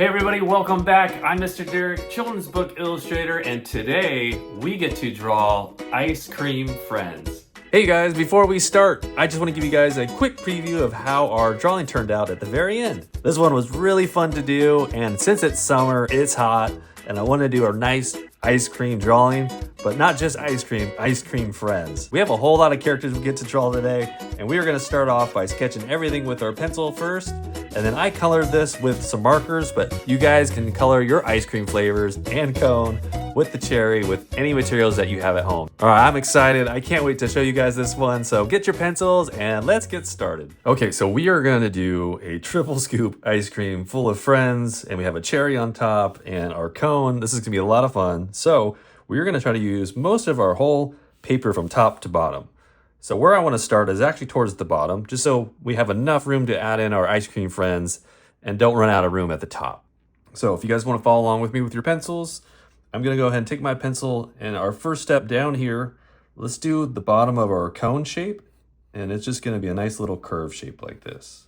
Hey everybody, welcome back. I'm Mr. Derek, children's book illustrator, and today we get to draw ice cream friends. Hey guys, before we start, I just want to give you guys a quick preview of how our drawing turned out at the very end. This one was really fun to do, and since it's summer, it's hot, and I want to do a nice ice cream drawing, but not just ice cream friends. We have a whole lot of characters we get to draw today, and we are going to start off by sketching everything with our pencil first, and then I colored this with some markers, but you guys can color your ice cream flavors and cone with the cherry with any materials that you have at home. All right, I'm excited. I can't wait to show you guys this one, so get your pencils and let's get started. Okay, so we are going to do a triple scoop ice cream full of friends, and we have a cherry on top and our cone. This is going to be a lot of fun. So we're going to try to use most of our whole paper from top to bottom. So where I want to start is actually towards the bottom, just so we have enough room to add in our ice cream friends and don't run out of room at the top. So if you guys want to follow along with me with your pencils, I'm going to go ahead and take my pencil, and our first step down here, let's do the bottom of our cone shape, and it's just going to be a nice little curve shape like this.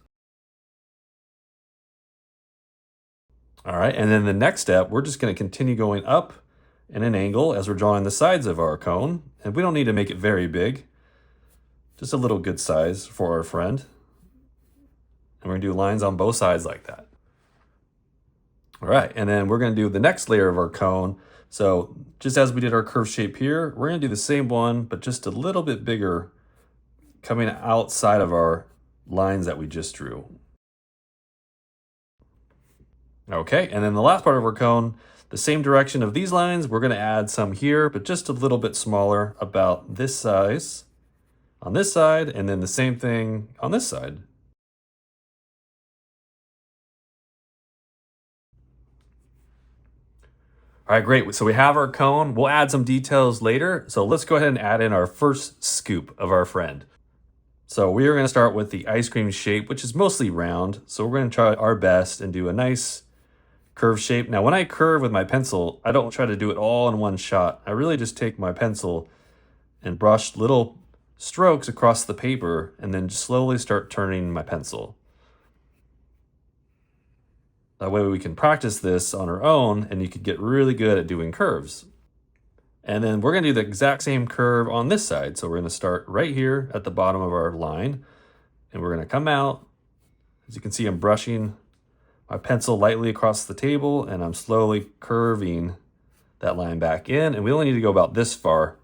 All right, and then the next step, we're just going to continue going up in an angle as we're drawing the sides of our cone, and we don't need to make it very big. Just a little good size for our friend. And we're going to do lines on both sides like that. All right, and then we're going to do the next layer of our cone. So just as we did our curve shape here, we're going to do the same one, but just a little bit bigger, coming outside of our lines that we just drew. Okay, and then the last part of our cone, the same direction of these lines, we're going to add some here, but just a little bit smaller, about this size on this side, and then the same thing on this side. All right, great. So we have our cone. We'll add some details later. So let's go ahead and add in our first scoop of our friend. So we are going to start with the ice cream shape, which is mostly round. So we're going to try our best and do a nice curve shape. Now, when I curve with my pencil, I don't try to do it all in one shot. I really just take my pencil and brush little strokes across the paper and then just slowly start turning my pencil. That way we can practice this on our own, and you could get really good at doing curves. And then we're going to do the exact same curve on this side. So we're going to start right here at the bottom of our line, and we're going to come out. As you can see, I'm brushing my pencil lightly across the table, and I'm slowly curving that line back in, and we only need to go about this far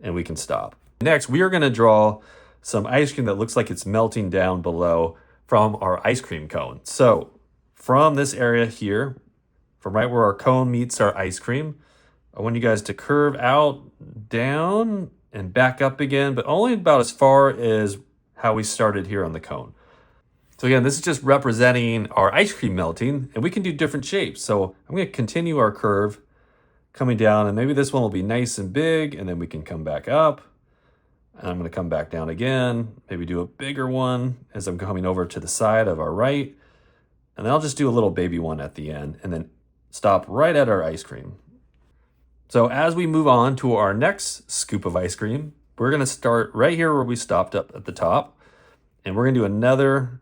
and we can stop. Next, we are going to draw some ice cream that looks like it's melting down below from our ice cream cone. So from this area here, from right where our cone meets our ice cream, I want you guys to curve out, down, and back up again, but only about as far as how we started here on the cone. So again, this is just representing our ice cream melting, and we can do different shapes. So I'm going to continue our curve coming down, and maybe this one will be nice and big, and then we can come back up. And I'm going to come back down again, maybe do a bigger one as I'm coming over to the side of our right. And then I'll just do a little baby one at the end and then stop right at our ice cream. So as we move on to our next scoop of ice cream, we're going to start right here where we stopped up at the top. And we're going to do another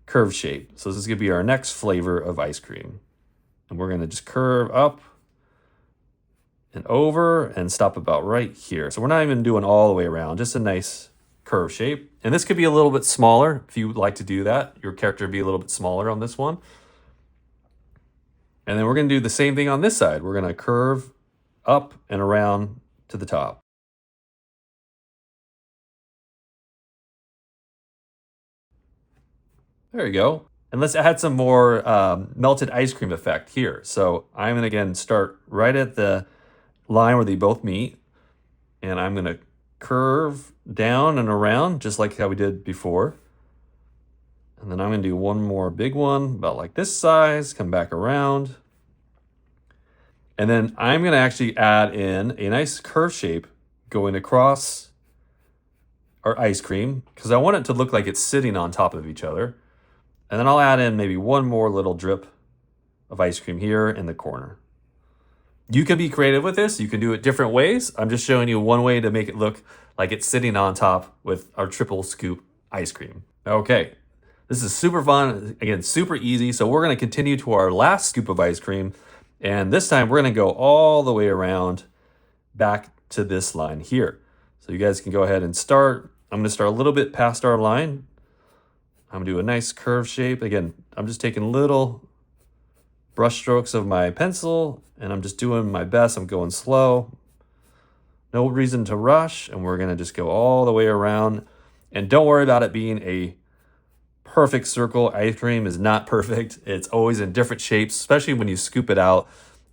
curve shape. So this is going to be our next flavor of ice cream. And we're going to just curve up and over and stop about right here. So we're not even doing all the way around, just a nice curve shape. And this could be a little bit smaller if you would like to do that. Your character would be a little bit smaller on this one. And then we're going to do the same thing on this side. We're going to curve up and around to the top. There you go. And let's add some more melted ice cream effect here. So I'm going to again start right at the line where they both meet, and I'm going to curve down and around just like how we did before. And then I'm going to do one more big one about like this size, come back around. And then I'm going to actually add in a nice curve shape going across our ice cream because I want it to look like it's sitting on top of each other. And then I'll add in maybe one more little drip of ice cream here in the corner. You can be creative with this. You can do it different ways. I'm just showing you one way to make it look like it's sitting on top with our triple scoop ice cream. Okay, This is super fun. Again, super easy. So we're going to continue to our last scoop of ice cream. And this time we're going to go all the way around back to this line here. So you guys can go ahead and start. I'm going to start a little bit past our line. I'm going to do a nice curve shape. Again, I'm just taking little brush strokes of my pencil and I'm just doing my best. I'm going slow. No reason to rush. And we're going to just go all the way around. And don't worry about it being a perfect circle. Ice cream is not perfect. It's always in different shapes, especially when you scoop it out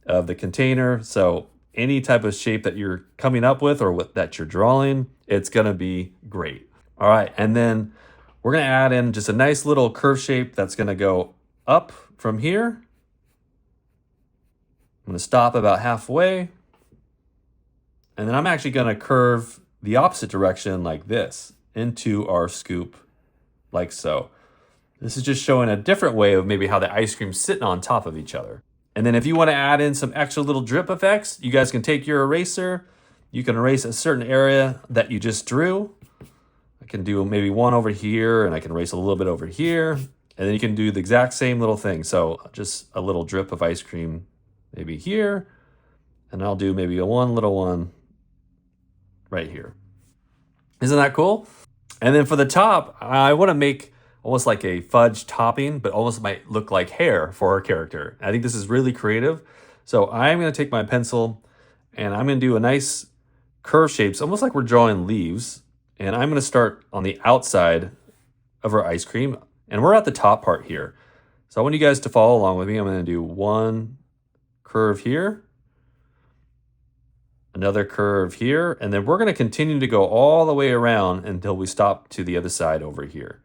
of the container. So any type of shape that you're coming up with or that you're drawing, it's going to be great. All right. And then we're going to add in just a nice little curve shape that's going to go up from here. I'm going to stop about halfway. And then I'm actually going to curve the opposite direction like this into our scoop like so. This is just showing a different way of maybe how the ice cream's sitting on top of each other. And then if you want to add in some extra little drip effects, you guys can take your eraser. You can erase a certain area that you just drew. I can do maybe one over here, and I can erase a little bit over here. And then you can do the exact same little thing. So just a little drip of ice cream maybe here. And I'll do maybe one little one right here. Isn't that cool? And then for the top, I want to make almost like a fudge topping, but almost might look like hair for our character. I think this is really creative. So I'm going to take my pencil and I'm going to do a nice curve shapes, almost like we're drawing leaves. And I'm going to start on the outside of our ice cream. And we're at the top part here. So I want you guys to follow along with me. I'm going to do one curve here, another curve here, and then we're going to continue to go all the way around until we stop to the other side over here.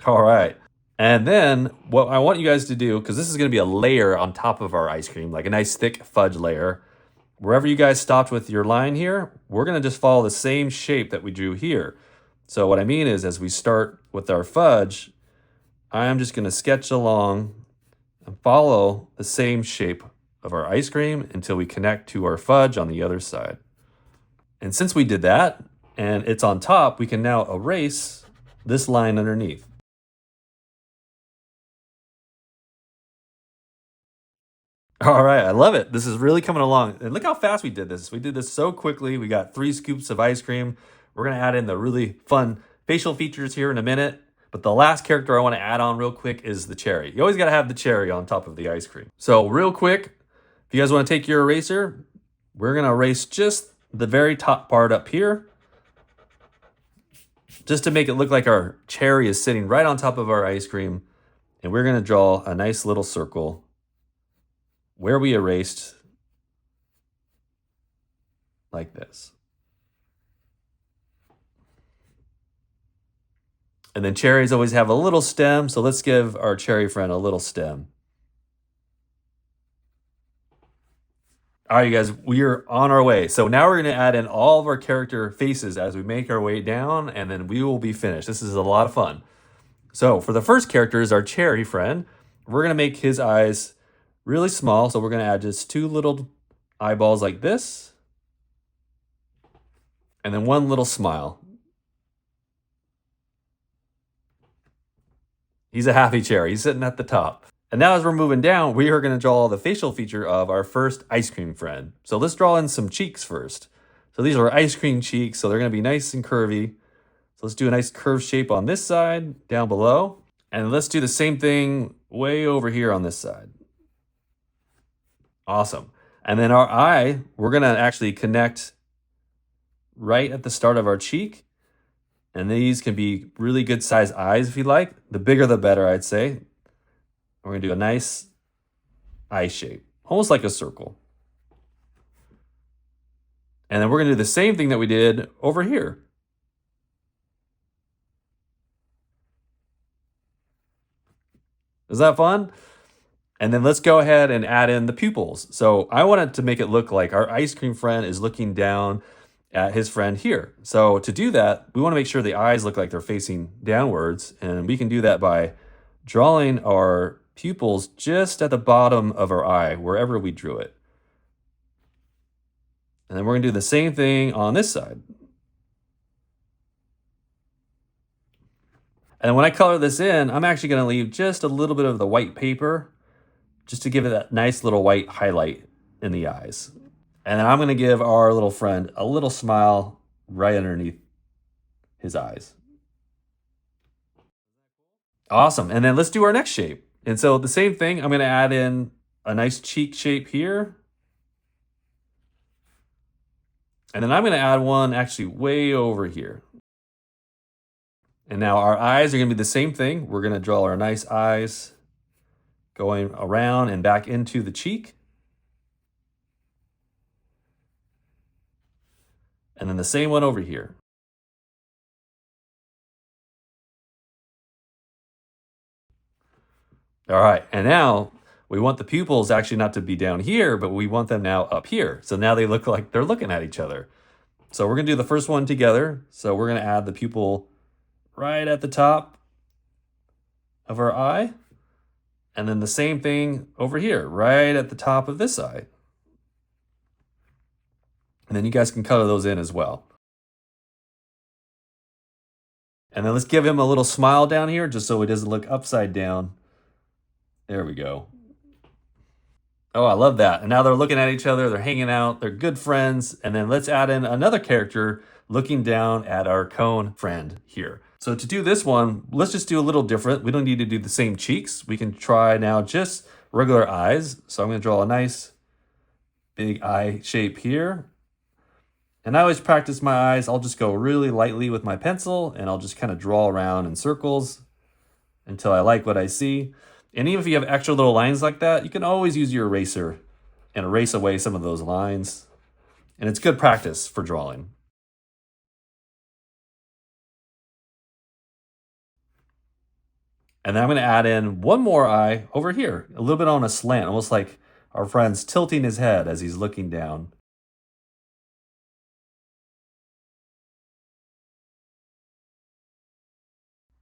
All right. And then what I want you guys to do, because this is going to be a layer on top of our ice cream, like a nice thick fudge layer. Wherever you guys stopped with your line here, we're going to just follow the same shape that we drew here. So what I mean is, as we start with our fudge, I'm just going to sketch along and follow the same shape of our ice cream until we connect to our fudge on the other side. And since we did that, and it's on top, we can now erase this line underneath. All right, I love it. This is really coming along. And look how fast we did this. We did this so quickly. We got 3 scoops of ice cream. We're going to add in the really fun facial features here in a minute. But the last character I want to add on real quick is the cherry. You always got to have the cherry on top of the ice cream. So real quick, if you guys want to take your eraser, we're going to erase just the very top part up here, just to make it look like our cherry is sitting right on top of our ice cream. And we're going to draw a nice little circle where we erased like this. And then cherries always have a little stem, so let's give our cherry friend a little stem. All right, you guys, we are on our way. So now we're going to add in all of our character faces as we make our way down, and then we will be finished. This is a lot of fun. So for the first character is our cherry friend. We're going to make his eyes really small, so we're going to add just 2 little eyeballs like this, and then 1 little smile. He's a happy cherry. He's sitting at the top. And now as we're moving down, we are going to draw the facial feature of our first ice cream friend. So let's draw in some cheeks first. So these are ice cream cheeks, so they're going to be nice and curvy. So let's do a nice curved shape on this side, down below. And let's do the same thing way over here on this side. Awesome. And then our eye, we're going to actually connect right at the start of our cheek. And these can be really good size eyes if you like. The bigger the better, I'd say. We're going to do a nice eye shape, almost like a circle. And then we're going to do the same thing that we did over here. Is that fun? And then let's go ahead and add in the pupils. So I wanted to make it look like our ice cream friend is looking down at his friend here. So to do that, we want to make sure the eyes look like they're facing downwards. And we can do that by drawing our pupils just at the bottom of our eye, wherever we drew it. And then we're gonna do the same thing on this side. And when I color this in, I'm actually gonna leave just a little bit of the white paper just to give it that nice little white highlight in the eyes. And then I'm gonna give our little friend a little smile right underneath his eyes. Awesome. And then let's do our next shape. And so the same thing, I'm gonna add in a nice cheek shape here. And then I'm gonna add one actually way over here. And now our eyes are gonna be the same thing. We're gonna draw our nice eyes going around and back into the cheek. And then the same one over here. All right, and now we want the pupils actually not to be down here, but we want them now up here. So now they look like they're looking at each other. So we're gonna do the first one together. So we're gonna add the pupil right at the top of our eye. And then the same thing over here, right at the top of this eye. And then you guys can color those in as well. And then let's give him a little smile down here just so he doesn't look upside down. There we go. Oh, I love that. And now they're looking at each other, they're hanging out, they're good friends. And then let's add in another character looking down at our cone friend here. So to do this one, let's just do a little different. We don't need to do the same cheeks. We can try now just regular eyes. So I'm gonna draw a nice big eye shape here. And I always practice my eyes. I'll just go really lightly with my pencil and I'll just kind of draw around in circles until I like what I see. And even if you have extra little lines like that, you can always use your eraser and erase away some of those lines. And it's good practice for drawing. And then I'm gonna add in one more eye over here, a little bit on a slant, almost like our friend's tilting his head as he's looking down.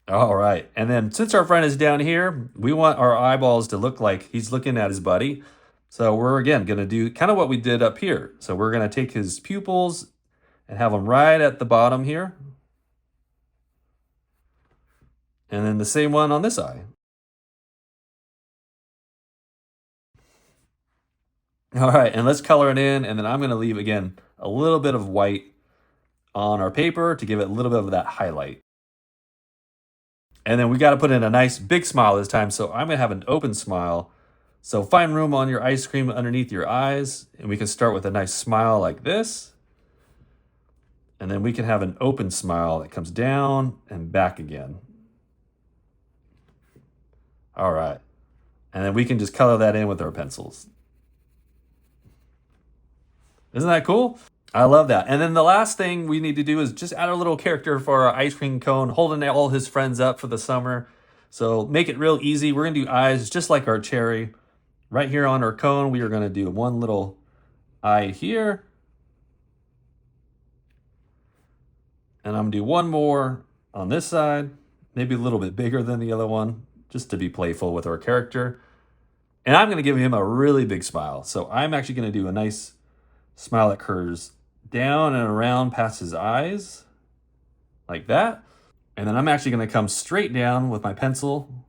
All right, and then since our friend is down here, we want our eyeballs to look like he's looking at his buddy. So we're again gonna do kind of what we did up here. So we're gonna take his pupils and have them right at the bottom here. And then the same one on this eye. All right, and let's color it in, and then I'm gonna leave, again, a little bit of white on our paper to give it a little bit of that highlight. And then we gotta put in a nice big smile this time, so I'm gonna have an open smile. So find room on your ice cream underneath your eyes, and we can start with a nice smile like this. And then we can have an open smile that comes down and back again. All right, and then we can just color that in with our pencils. Isn't that cool? I love that. And then the last thing we need to do is just add a little character for our ice cream cone, holding all his friends up for the summer. So make it real easy. We're gonna do eyes just like our cherry. Right here on our cone, we are gonna do one little eye here. And I'm gonna do one more on this side, maybe a little bit bigger than the other one, just to be playful with our character. And I'm gonna give him a really big smile. So I'm actually gonna do a nice smile that curves down and around past his eyes, like that. And then I'm actually gonna come straight down with my pencil,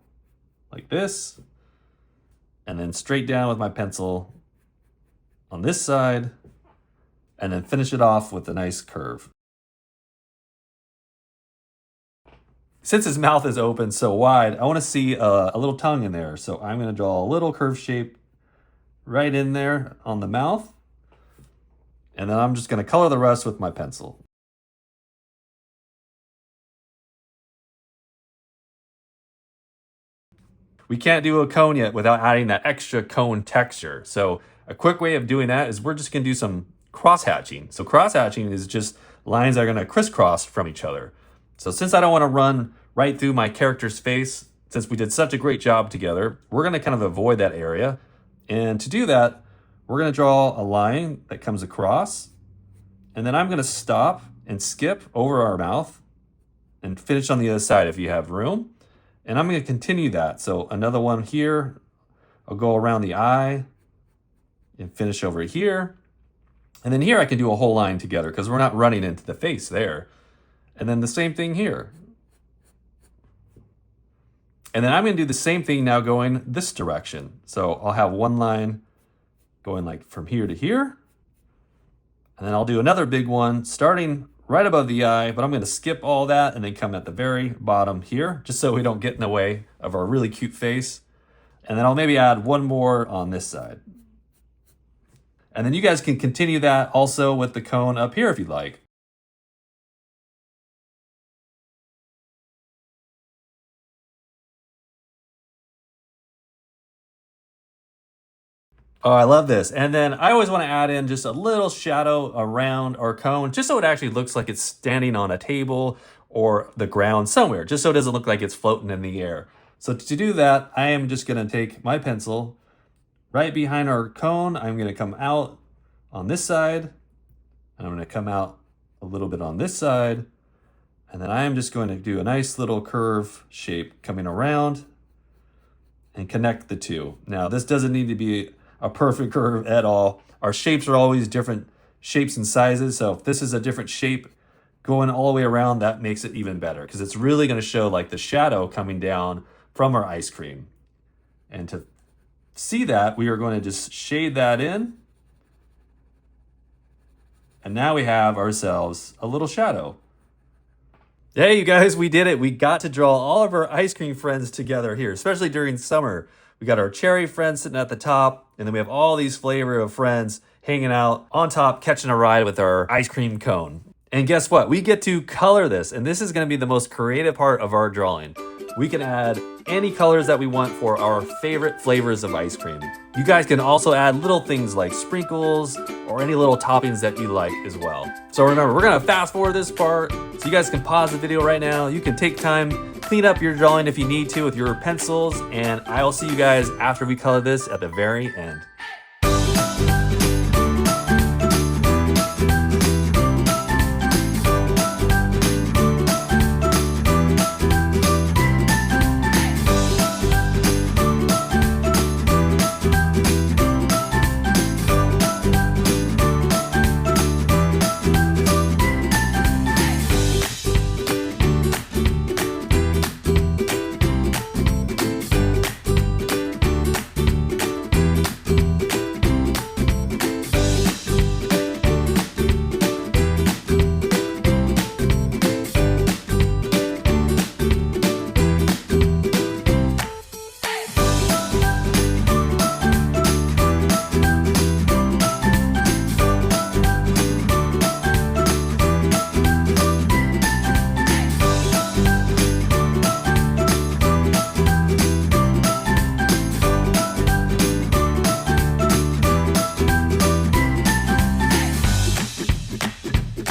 like this, and then straight down with my pencil on this side, and then finish it off with a nice curve. Since his mouth is open so wide, I wanna see a little tongue in there. So I'm gonna draw a little curve shape right in there on the mouth. And then I'm just gonna color the rest with my pencil. We can't do a cone yet without adding that extra cone texture. So a quick way of doing that is we're just gonna do some cross hatching. So cross hatching is just lines that are gonna crisscross from each other. So since I don't wanna run right through my character's face, since we did such a great job together, we're gonna kind of avoid that area. And to do that, we're gonna draw a line that comes across, and then I'm gonna stop and skip over our mouth and finish on the other side if you have room. And I'm gonna continue that. So another one here, I'll go around the eye and finish over here. And then here I can do a whole line together because we're not running into the face there. And then the same thing here. And then I'm going to do the same thing now going this direction. So I'll have one line going like from here to here. And then I'll do another big one starting right above the eye, but I'm going to skip all that and then come at the very bottom here, just so we don't get in the way of our really cute face. And then I'll maybe add one more on this side. And then you guys can continue that also with the cone up here if you'd like. Oh, I love this. And then I always want to add in just a little shadow around our cone, just so it actually looks like it's standing on a table or the ground somewhere, just so it doesn't look like it's floating in the air. So to do that, I am just going to take my pencil right behind our cone. I'm going to come out on this side, and I'm going to come out a little bit on this side, and then I am just going to do a nice little curve shape coming around and connect the two. Now, this doesn't need to be a perfect curve at all. Our shapes are always different shapes and sizes, so if this is a different shape going all the way around, that makes it even better because it's really going to show like the shadow coming down from our ice cream. And to see that, we are going to just shade that in. And now we have ourselves a little shadow. Hey, you guys, we did it. We got to draw all of our ice cream friends together here, especially during summer. We got our cherry friends sitting at the top, and then we have all these flavor of friends hanging out on top, catching a ride with our ice cream cone. And guess what? We get to color this, and this is going to be the most creative part of our drawing. We can add any colors that we want for our favorite flavors of ice cream. You guys can also add little things like sprinkles or any little toppings that you like as well. So remember, we're gonna fast forward this part so you guys can pause the video right now. You can take time, clean up your drawing if you need to with your pencils, and I will see you guys after we color this at the very end.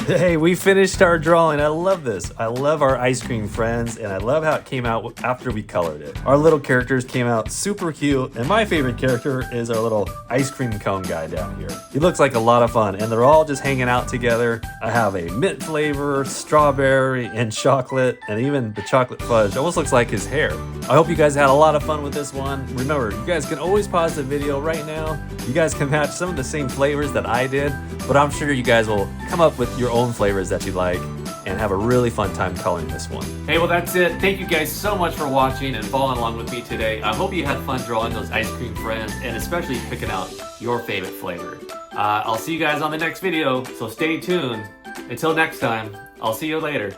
Hey, we finished our drawing. I love this. I love our ice cream friends, and I love how it came out after we colored it. Our little characters came out super cute, and my favorite character is our little ice cream cone guy down here. He looks like a lot of fun, and they're all just hanging out together. I have a mint flavor, strawberry, and chocolate, and even the chocolate fudge almost looks like his hair. I hope you guys had a lot of fun with this one. Remember, you guys can always pause the video right now. You guys can match some of the same flavors that I did, but I'm sure you guys will come up with your own flavors that you like and have a really fun time coloring this one. Hey, well, that's it. Thank you guys so much for watching and following along with me today. I hope you had fun drawing those ice cream friends and especially picking out your favorite flavor. I'll see you guys on the next video, so stay tuned. Until next time, I'll see you later.